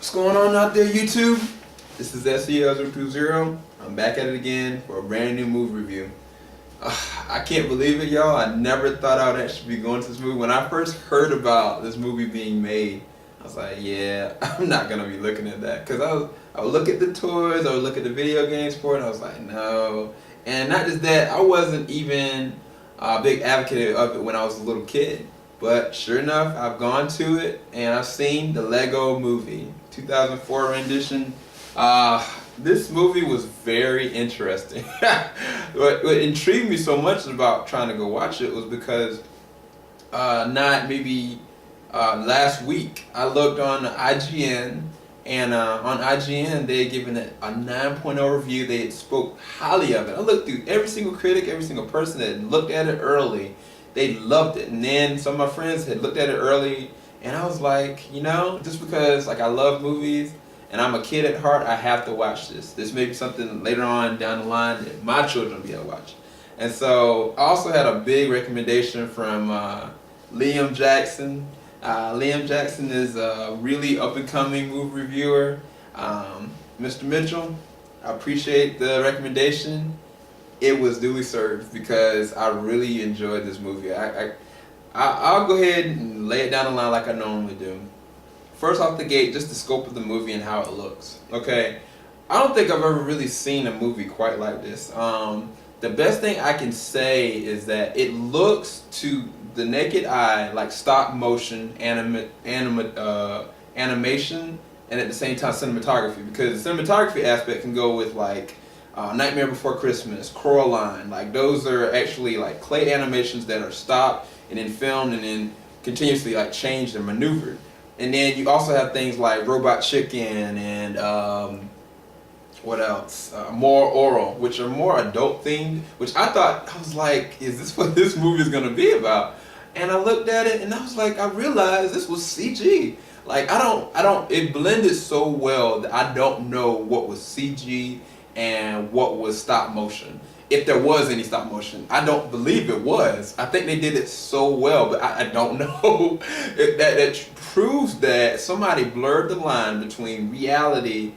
What's going on out there, YouTube? This is SEL020. I'm back at it again for a brand new movie review. I can't believe it, y'all. I never thought I would actually be going to this movie. When I first heard about this movie being made, I was like, yeah, I'm not gonna be looking at that. Cause I would look at the toys, I would look at the video games for it, and I was like, no. And not just that, I wasn't even a big advocate of it when I was a little kid. But sure enough, I've gone to it and I've seen the Lego Movie, 2004 rendition. This movie was very interesting. What intrigued me so much about trying to go watch it was because last week I looked on IGN, and on IGN they had given it a 9.0 review. They had spoke highly of it. I looked through every single critic, every single person that had looked at it early. They loved it, and then some of my friends had looked at it early, and I was like, you know, just because I love movies and I'm a kid at heart, I have to watch this. This may be something later on down the line that my children will be able to watch. And so I also had a big recommendation from Liam Jackson. Liam Jackson is a really up-and-coming movie reviewer. Mr. Mitchell, I appreciate the recommendation. It was duly served because I really enjoyed this movie. I'll go ahead and lay it down the line like I normally do. First off the gate, just the scope of the movie and how it looks. Okay, I don't think I've ever really seen a movie quite like this. The best thing I can say is that it looks to the naked eye like stop motion animation, and at the same time cinematography, because the cinematography aspect can go with like Nightmare Before Christmas, Coraline. Like those are actually like clay animations that are stopped and then filmed and then continuously like changed and maneuvered. And then you also have things like Robot Chicken and what else? More Oral, which are more adult themed. Which I was like, is this what this movie is gonna be about? And I looked at it and I was like, I realized this was CG. Like it blended so well that I don't know what was CG and what was stop motion, if there was any stop motion. I don't believe it was. I think they did it so well, but I don't know. that proves that somebody blurred the line between reality,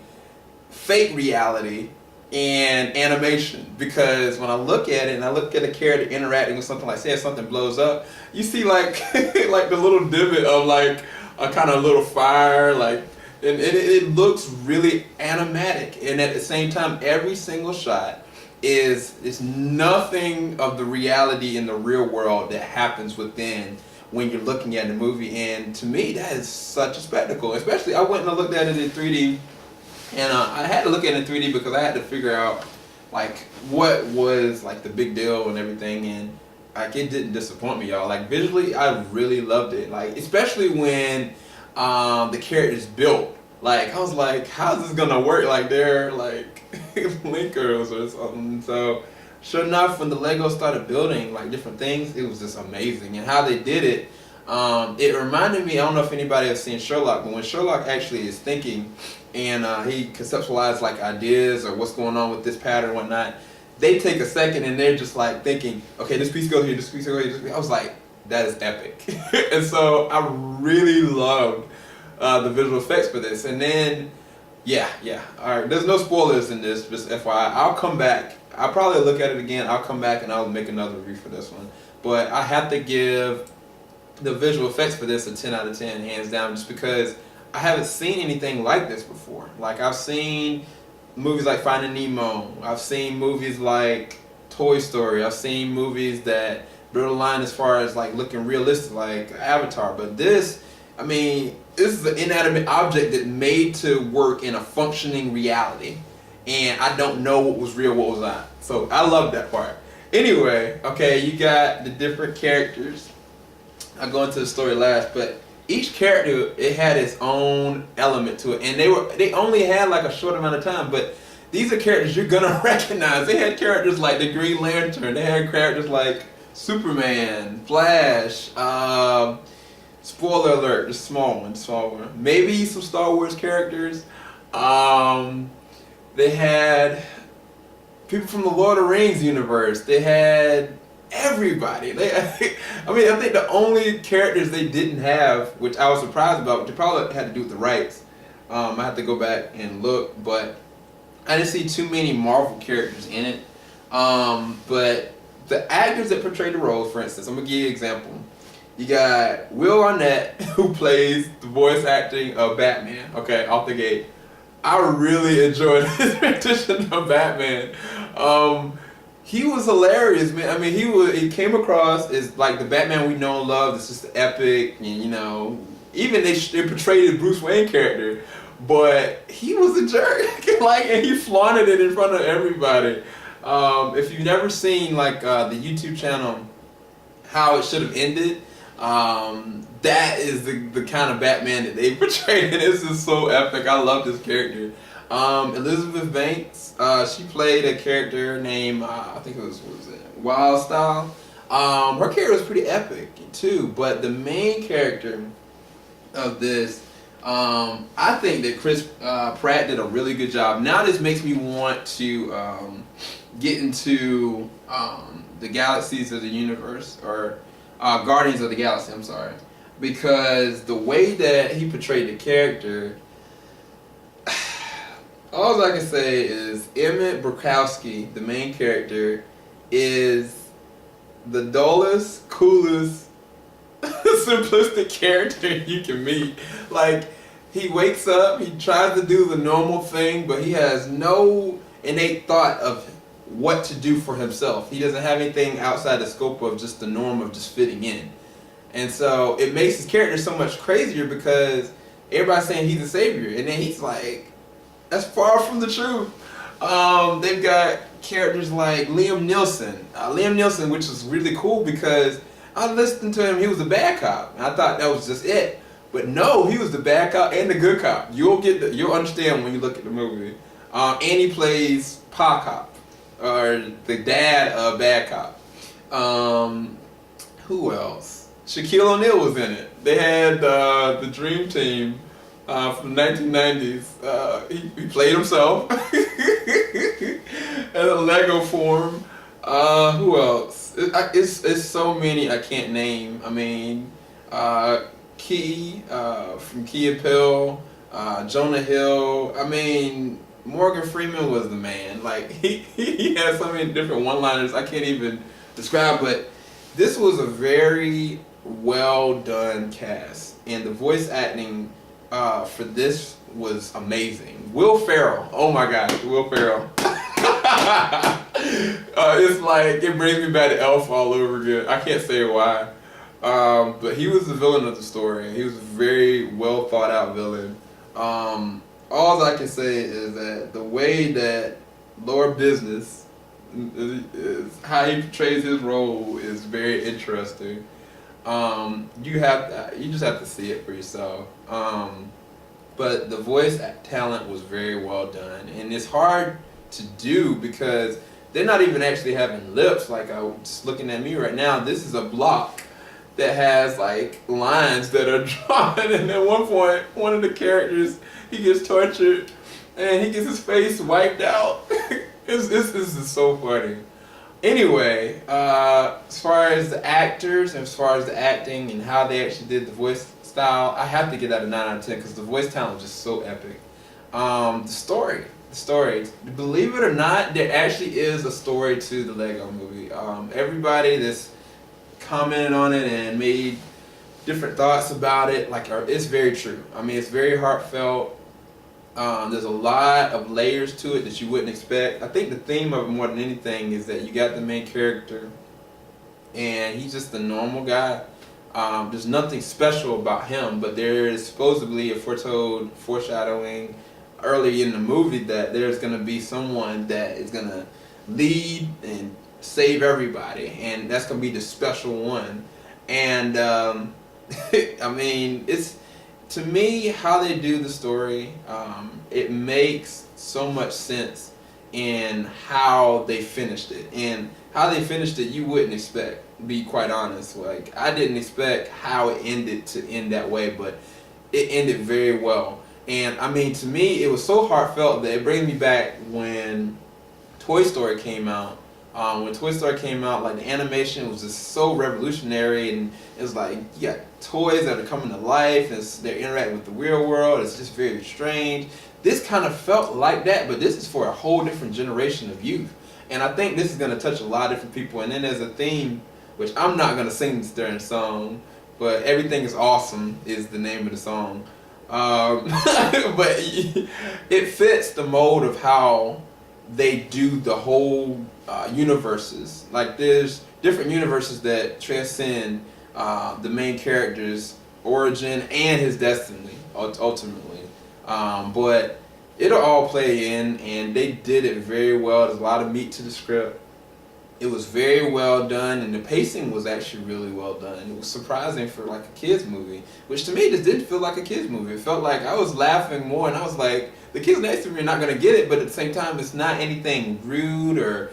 fake reality, and animation. Because when I look at it and I look at a character interacting with something, like say if something blows up, you see like like the little divot of like a kind of little fire, like. And it looks really animatic, and at the same time, every single shot is nothing of the reality in the real world that happens within when you're looking at the movie. And to me, that is such a spectacle. Especially, I went and I looked at it in 3D, and I had to look at it in 3D because I had to figure out like what was like the big deal and everything. And like it didn't disappoint me, y'all. Like visually, I really loved it. Like especially when the characters built. Like I was like, how's this gonna work? Like they're like linkers or something. So sure enough, when the Lego started building like different things, it was just amazing. And how they did it, it reminded me, I don't know if anybody has seen Sherlock, but when Sherlock actually is thinking and he conceptualizes like ideas or what's going on with this pattern and whatnot, they take a second and they're just like thinking, okay, this piece goes here, this piece goes here, this piece. I was like, that is epic. And so I really loved the visual effects for this. And then yeah, alright, there's no spoilers in this, just FYI. I'll come back, I'll probably look at it again, I'll come back and I'll make another review for this one. But I have to give the visual effects for this a 10 out of 10 hands down, just because I haven't seen anything like this before. Like I've seen movies like Finding Nemo, I've seen movies like Toy Story, I've seen movies that blur the line as far as like looking realistic like Avatar, but this, I mean, this is an inanimate object that made to work in a functioning reality. And I don't know what was real, what was not. So I love that part. Anyway, okay, you got the different characters. I'll go into the story last, but each character, it had its own element to it. And they only had like a short amount of time, but these are characters you're gonna recognize. They had characters like the Green Lantern, they had characters like Superman, Flash, spoiler alert, just small one. Maybe some Star Wars characters. They had people from the Lord of the Rings universe. They had everybody. I mean, I think the only characters they didn't have, which I was surprised about, which probably had to do with the rights, I have to go back and look, but I didn't see too many Marvel characters in it. But the actors that portray the roles, for instance, I'm gonna give you an example. You got Will Arnett, who plays the voice acting of Batman. Okay, off the gate, I really enjoyed his rendition of Batman. He was hilarious, man. I mean, he came across as like the Batman we know and love. It's just epic, and even they portrayed the Bruce Wayne character, but he was a jerk, like, and he flaunted it in front of everybody. If you've never seen like the YouTube channel, How It Should Have Ended, that is the kind of Batman that they portrayed, and this is so epic. I love this character. Elizabeth Banks, she played a character named I think it was Wild Style. Her character was pretty epic too, but the main character of this, I think that Chris Pratt did a really good job. Now this makes me want to get into the Galaxies of the Universe, or Guardians of the Galaxy, I'm sorry. Because the way that he portrayed the character, all I can say is Emmett Brokowski, the main character, is the dullest, coolest, simplistic character you can meet. Like, he wakes up, he tries to do the normal thing, but he has no innate thought of what to do for himself. He doesn't have anything outside the scope of just the norm of just fitting in. And so it makes his character so much crazier because everybody's saying he's a savior, and then he's like, that's far from the truth. They've got characters like Liam Neeson, which is really cool because I listened to him. He was a bad cop, and I thought that was just it. But no, he was the bad cop and the good cop. You'll understand when you look at the movie. And he plays Pa Cop, or the dad of Bad Cop. Who else? Shaquille O'Neal was in it. They had the Dream Team from the 1990s. He played himself in a Lego form. Who else? It's so many I can't name. I mean, Key from Key and Peele, Jonah Hill. I mean, Morgan Freeman was the man. Like, he had so many different one-liners I can't even describe, but this was a very well done cast, and the voice acting for this was amazing. Will Ferrell, oh my gosh, Will Ferrell. It's like, it brings me back to Elf all over again. I can't say why. But he was the villain of the story. He was a very well thought out villain. All I can say is that the way that Lord Business is how he portrays his role is very interesting. You just have to see it for yourself. But the voice talent was very well done, and it's hard to do because they're not even actually having lips. Like, I'm just looking at me right now. This is a block that has like lines that are drawn, and at one point, one of the characters, he gets tortured, and he gets his face wiped out. This is so funny. Anyway, as far as the actors, and as far as the acting and how they actually did the voice style, I have to get that a 9 out of 10 because the voice talent was just so epic. The story, believe it or not, there actually is a story to the Lego movie. Everybody that's commented on it and made different thoughts about it, like, it's very true. I mean, it's very heartfelt. There's a lot of layers to it that you wouldn't expect. I think the theme of it more than anything is that you got the main character, and he's just a normal guy. There's nothing special about him, but there is supposedly a foreshadowing early in the movie that there's going to be someone that is going to lead and save everybody, and that's going to be the special one. And I mean, it's, to me, how they do the story, it makes so much sense in how they finished it. And how they finished it, you wouldn't expect, be quite honest. Like, I didn't expect how it ended to end that way, but it ended very well. And I mean, to me, it was so heartfelt that it brings me back when Toy Story came out. When Toy Story came out, like the animation was just so revolutionary, and it was like you got toys that are coming to life, and they're interacting with the real world. It's just very strange. This kind of felt like that, but this is for a whole different generation of youth. And I think this is going to touch a lot of different people. And then there's a theme, which I'm not going to sing this during the song, but Everything is Awesome is the name of the song. But it fits the mold of how they do the whole universes. Like there's different universes that transcend the main character's origin and his destiny, ultimately. But it'll all play in, and they did it very well. There's a lot of meat to the script. It was very well done, and the pacing was actually really well done. It was surprising for like a kids movie, which to me just didn't feel like a kids movie. It felt like I was laughing more, and I was like, the kids next to me are not gonna get it, but at the same time, it's not anything rude or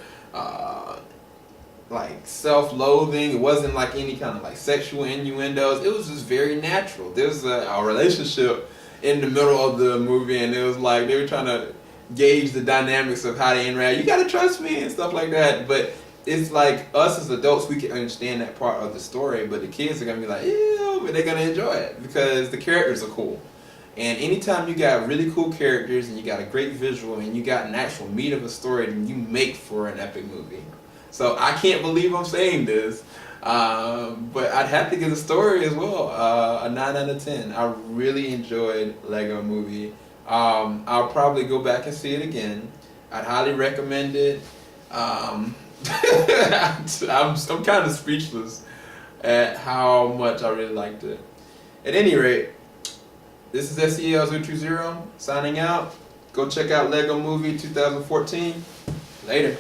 like self-loathing. It wasn't like any kind of like sexual innuendos. It was just very natural. There's a relationship in the middle of the movie, and it was like they were trying to gauge the dynamics of how they interact. You gotta trust me and stuff like that. But it's like us as adults, we can understand that part of the story, but the kids are gonna be like, ew, but they're gonna enjoy it because the characters are cool. And anytime you got really cool characters and you got a great visual and you got an actual meat of a story, then you make for an epic movie. So I can't believe I'm saying this, but I'd have to give the story as well a 9 out of 10. I really enjoyed Lego Movie. I'll probably go back and see it again. I'd highly recommend it. I'm kind of speechless at how much I really liked it. At any rate, this is SEL020 signing out. Go check out Lego Movie 2014. Later.